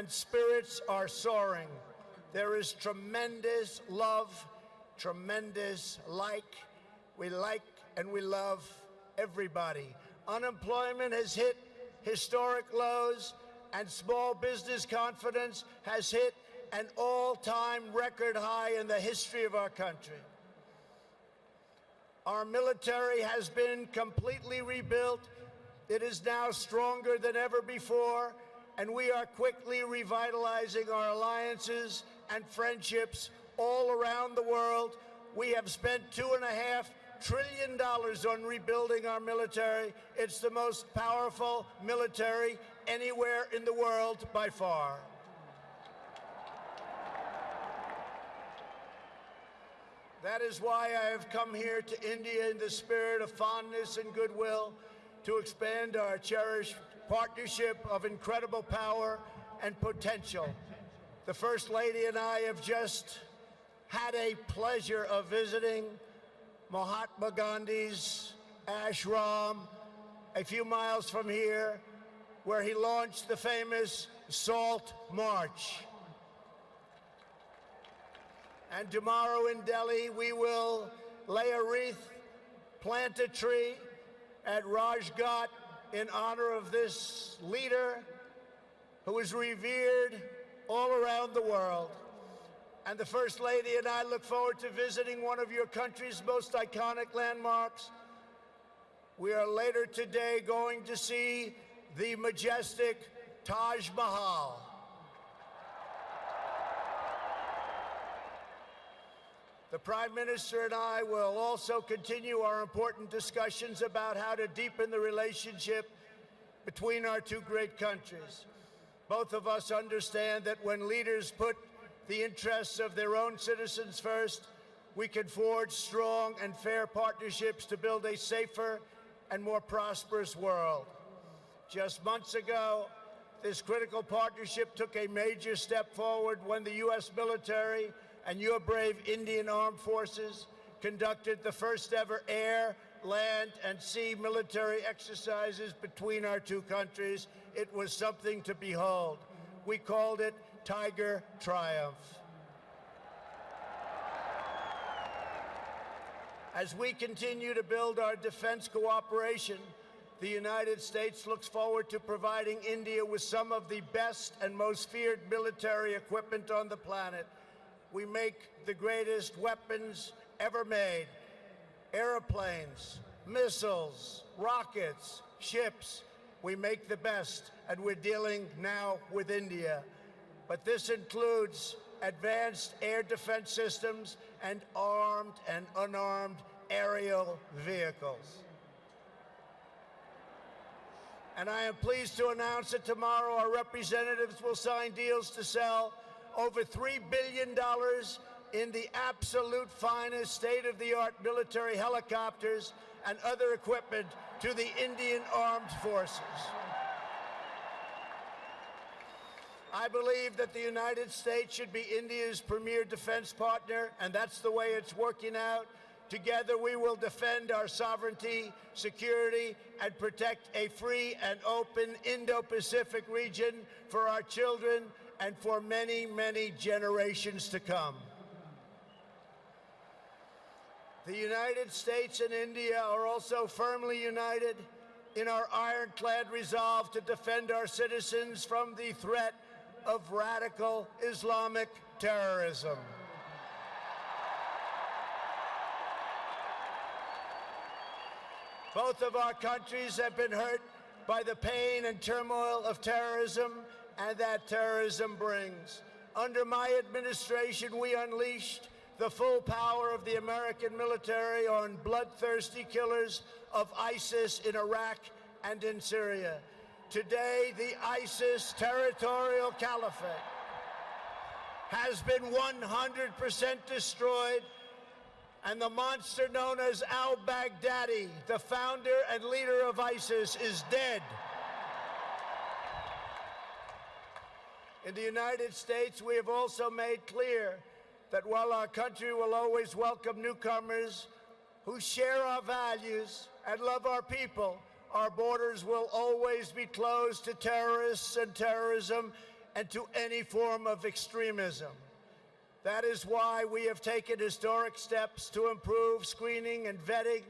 and spirits are soaring. There is tremendous love, tremendous we like and we love everybody. Unemployment has hit historic lows, and small business confidence has hit an all-time record high in the history of our country. Our military has been completely rebuilt. It is now stronger than ever before, and we are quickly revitalizing our alliances and friendships all around the world. We have spent $2.5 trillion on rebuilding our military. It's the most powerful military anywhere in the world by far. That is why I have come here to India in the spirit of fondness and goodwill to expand our cherished partnership of incredible power and potential. The First Lady and I have just had a pleasure of visiting Mahatma Gandhi's ashram a few miles from here, where he launched the famous Salt March. And tomorrow in Delhi, we will lay a wreath, plant a tree at Rajghat in honor of this leader who is revered all around the world. And the First Lady and I look forward to visiting one of your country's most iconic landmarks. We are later today going to see the majestic Taj Mahal. The Prime Minister and I will also continue our important discussions about how to deepen the relationship between our two great countries. Both of us understand that when leaders put the interests of their own citizens first, we can forge strong and fair partnerships to build a safer and more prosperous world. Just months ago, this critical partnership took a major step forward when the U.S. military and your brave Indian Armed Forces conducted the first ever air, land, and sea military exercises between our two countries. It was something to behold. We called it Tiger Triumph. As we continue to build our defense cooperation, the United States looks forward to providing India with some of the best and most feared military equipment on the planet. We make the greatest weapons ever made: airplanes, missiles, rockets, ships. We make the best, and we're dealing now with India. But this includes advanced air defense systems and armed and unarmed aerial vehicles. And I am pleased to announce that tomorrow our representatives will sign deals to sell over $3 billion in the absolute finest state-of-the-art military helicopters and other equipment to the Indian Armed Forces. I believe that the United States should be India's premier defense partner, and that's the way it's working out. Together, we will defend our sovereignty, security, and protect a free and open Indo-Pacific region for our children and for many, many generations to come. The United States and India are also firmly united in our ironclad resolve to defend our citizens from the threat of radical Islamic terrorism. Both of our countries have been hurt by the pain and turmoil of terrorism and that terrorism brings. Under my administration, we unleashed the full power of the American military on bloodthirsty killers of ISIS in Iraq and in Syria. Today, the ISIS territorial caliphate has been 100% destroyed, and the monster known as al-Baghdadi, the founder and leader of ISIS, is dead. In the United States, we have also made clear that while our country will always welcome newcomers who share our values and love our people, our borders will always be closed to terrorists and terrorism and to any form of extremism. That is why we have taken historic steps to improve screening and vetting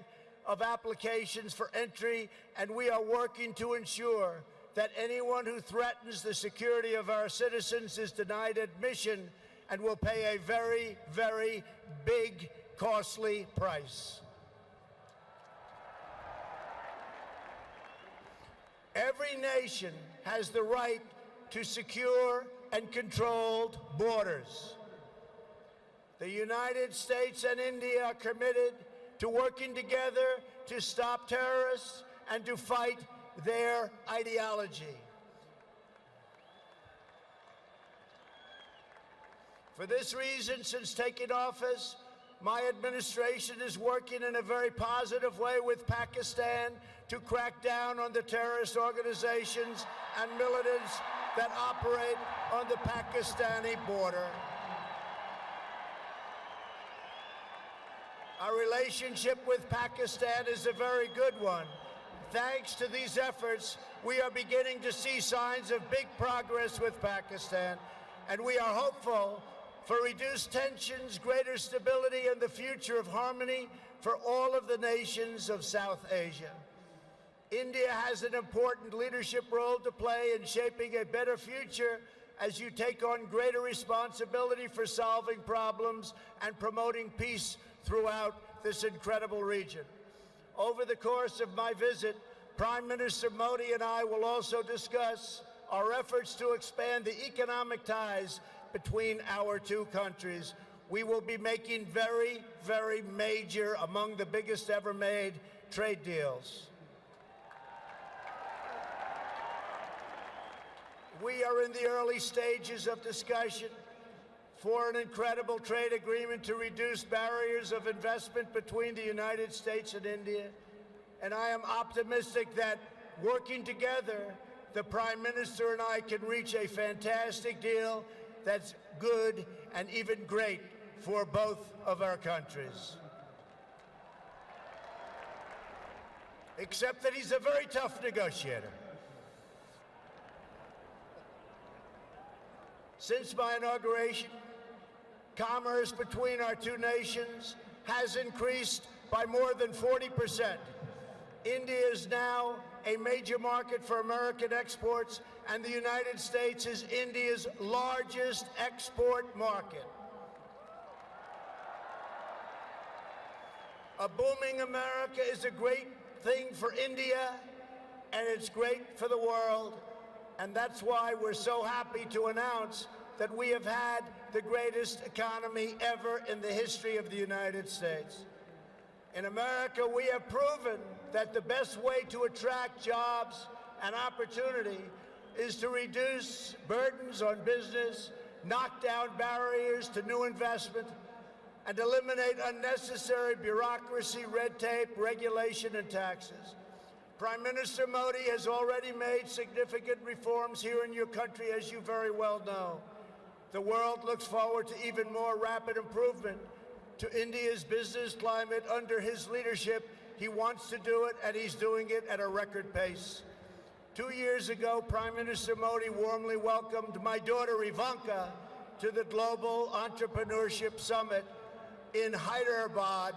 of applications for entry, and we are working to ensure that anyone who threatens the security of our citizens is denied admission and will pay a very, very big, costly price. Every nation has the right to secure and controlled borders. The United States and India are committed to working together to stop terrorists and to fight their ideology. For this reason, since taking office, my administration is working in a very positive way with Pakistan to crack down on the terrorist organizations and militants that operate on the Pakistani border. Our relationship with Pakistan is a very good one. Thanks to these efforts, we are beginning to see signs of big progress with Pakistan, and we are hopeful for reduced tensions, greater stability, and the future of harmony for all of the nations of South Asia. India has an important leadership role to play in shaping a better future as you take on greater responsibility for solving problems and promoting peace throughout this incredible region. Over the course of my visit, Prime Minister Modi and I will also discuss our efforts to expand the economic ties between our two countries. We will be making very, very major, among the biggest ever made, trade deals. We are in the early stages of discussion for an incredible trade agreement to reduce barriers of investment between the United States and India. And I am optimistic that working together, the Prime Minister and I can reach a fantastic deal that's good and even great for both of our countries. Except that he's a very tough negotiator. Since my inauguration, commerce between our two nations has increased by more than 40%. India is now a major market for American exports, and the United States is India's largest export market. A booming America is a great thing for India, and it's great for the world, and that's why we're so happy to announce that we have had the greatest economy ever in the history of the United States. In America, we have proven that the best way to attract jobs and opportunity is to reduce burdens on business, knock down barriers to new investment, and eliminate unnecessary bureaucracy, red tape, regulation, and taxes. Prime Minister Modi has already made significant reforms here in your country, as you very well know. The world looks forward to even more rapid improvement to India's business climate under his leadership. He wants to do it, and he's doing it at a record pace. 2 years ago, Prime Minister Modi warmly welcomed my daughter Ivanka to the Global Entrepreneurship Summit in Hyderabad,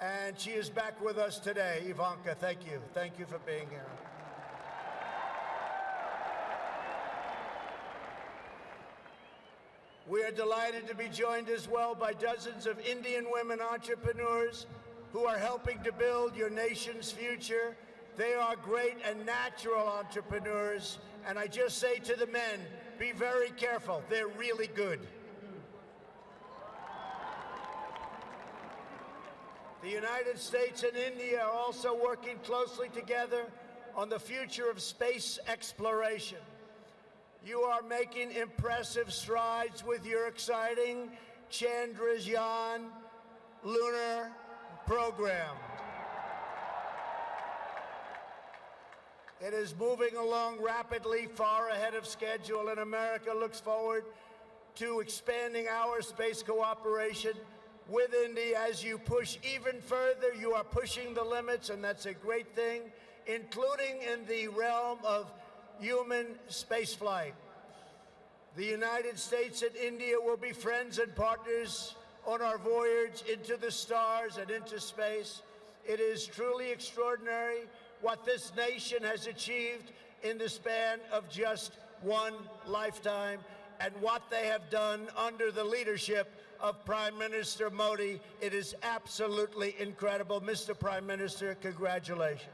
and she is back with us today. Ivanka, thank you. Thank you for being here. We are delighted to be joined as well by dozens of Indian women entrepreneurs who are helping to build your nation's future. They are great and natural entrepreneurs, and I just say to the men, be very careful. They're really good. The United States and India are also working closely together on the future of space exploration. You are making impressive strides with your exciting Chandrayaan lunar program. It is moving along rapidly, far ahead of schedule, and America looks forward to expanding our space cooperation with India. As you push even further, you are pushing the limits, and that's a great thing, including in the realm of human spaceflight. The United States and India will be friends and partners on our voyage into the stars and into space. It is truly extraordinary what this nation has achieved in the span of just one lifetime, and what they have done under the leadership of Prime Minister Modi. It is absolutely incredible. Mr. Prime Minister, congratulations.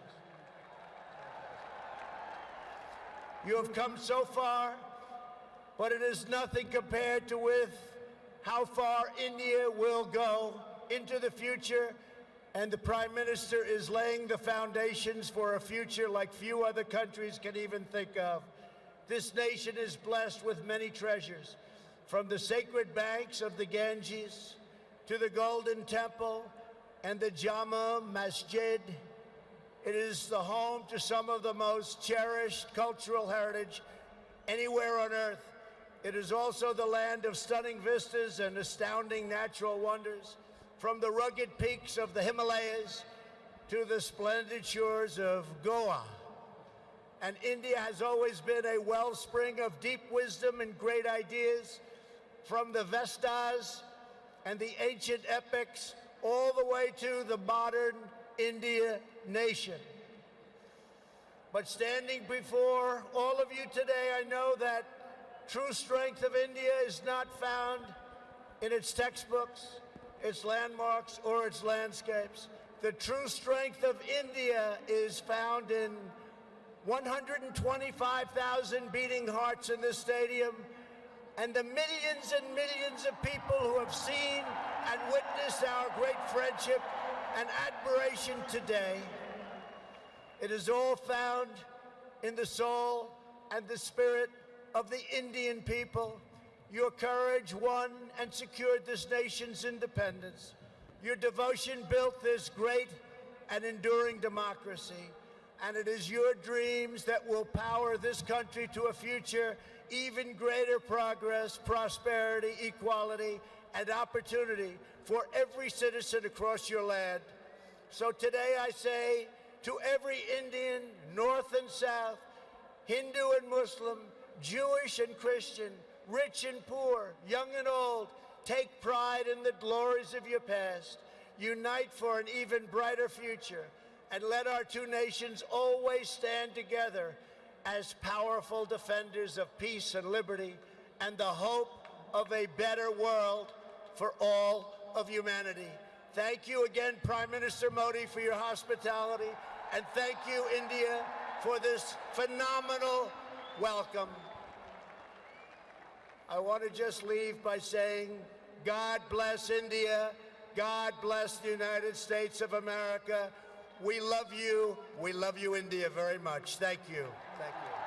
You have come so far, but it is nothing compared to with how far India will go into the future, and the Prime Minister is laying the foundations for a future like few other countries can even think of. This nation is blessed with many treasures, from the sacred banks of the Ganges to the Golden Temple and the Jama Masjid. It is the home to some of the most cherished cultural heritage anywhere on earth. It is also the land of stunning vistas and astounding natural wonders, from the rugged peaks of the Himalayas to the splendid shores of Goa. And India has always been a wellspring of deep wisdom and great ideas, from the Vestas and the ancient epics all the way to the modern India nation. But standing before all of you today, I know that true strength of India is not found in its textbooks, its landmarks, or its landscapes. The true strength of India is found in 125,000 beating hearts in this stadium, and the millions and millions of people who have seen and witnessed our great friendship and admiration today. It is all found in the soul and the spirit of the Indian people. Your courage won and secured this nation's independence. Your devotion built this great and enduring democracy. And it is your dreams that will power this country to a future, even greater progress, prosperity, equality, and opportunity for every citizen across your land. So today I say to every Indian, North and South, Hindu and Muslim, Jewish and Christian, rich and poor, young and old, take pride in the glories of your past. Unite for an even brighter future, and let our two nations always stand together as powerful defenders of peace and liberty and the hope of a better world for all of humanity. Thank you again, Prime Minister Modi, for your hospitality, and thank you, India, for this phenomenal welcome. I want to just leave by saying, God bless India, God bless the United States of America. We love you, India, very much. Thank you. Thank you.